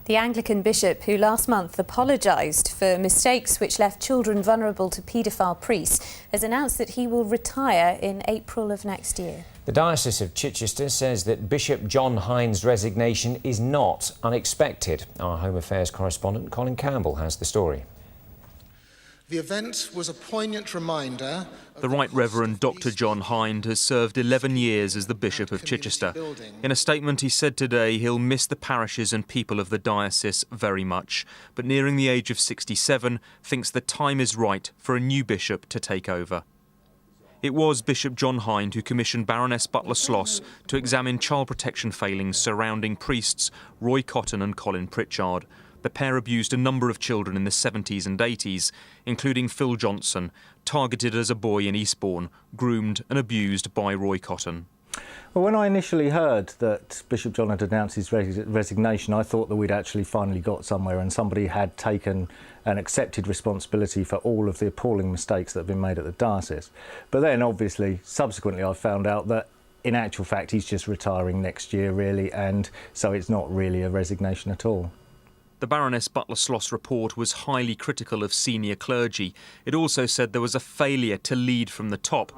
The Anglican bishop who last month apologised for mistakes which left children vulnerable to paedophile priests has announced that he will retire in April of next year. The Diocese of Chichester says that Bishop John Hind's resignation is not unexpected. Our Home Affairs correspondent Colin Campbell has the story. The event was a poignant reminder. The Right Reverend Dr. John Hind has served 11 years as the Bishop of Chichester. In a statement he said today he'll miss the parishes and people of the diocese very much, but nearing the age of 67 thinks the time is right for a new bishop to take over. It was Bishop John Hind who commissioned Baroness Butler-Sloss to examine child protection failings surrounding priests Roy Cotton and Colin Pritchard. The pair abused a number of children in the 70s and 80s, including Phil Johnson, targeted as a boy in Eastbourne, groomed and abused by Roy Cotton. Well, when I initially heard that Bishop John had announced his resignation, I thought that we'd actually finally got somewhere and somebody had taken and accepted responsibility for all of the appalling mistakes that have been made at the diocese. But then, obviously, subsequently I found out that in actual fact he's just retiring next year, really, and so it's not really a resignation at all. The Baroness Butler-Sloss report was highly critical of senior clergy. It also said there was a failure to lead from the top.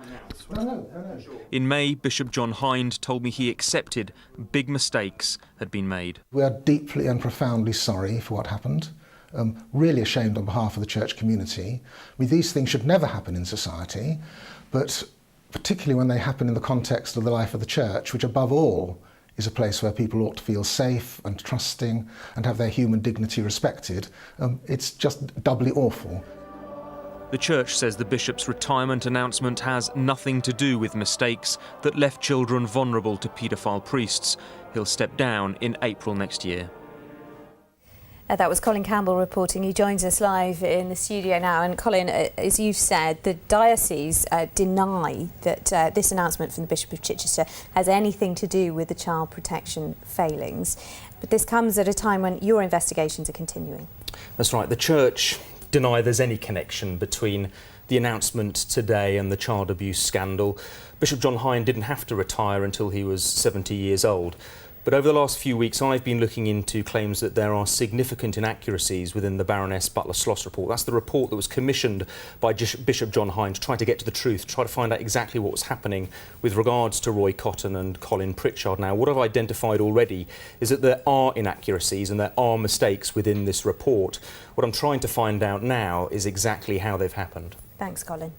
In May, Bishop John Hind told me he accepted big mistakes had been made. We are deeply and profoundly sorry for what happened. Really ashamed on behalf of the church community. These things should never happen in society, but particularly when they happen in the context of the life of the church, which above all is a place where people ought to feel safe and trusting and have their human dignity respected. It's just doubly awful. The Church says the Bishop's retirement announcement has nothing to do with mistakes that left children vulnerable to paedophile priests. He'll step down in April next year. That was Colin Campbell reporting. He joins us live in the studio now. And Colin, as you've said, the diocese deny that this announcement from the Bishop of Chichester has anything to do with the child protection failings. But this comes at a time when your investigations are continuing. That's right. The Church deny there's any connection between the announcement today and the child abuse scandal. Bishop John Hind didn't have to retire until he was 70 years old. But over the last few weeks, I've been looking into claims that there are significant inaccuracies within the Baroness Butler-Sloss report. That's the report that was commissioned by Bishop John Hind to try to get to the truth, try to find out exactly what was happening with regards to Roy Cotton and Colin Pritchard. Now, what I've identified already is that there are inaccuracies and there are mistakes within this report. What I'm trying to find out now is exactly how they've happened. Thanks, Colin.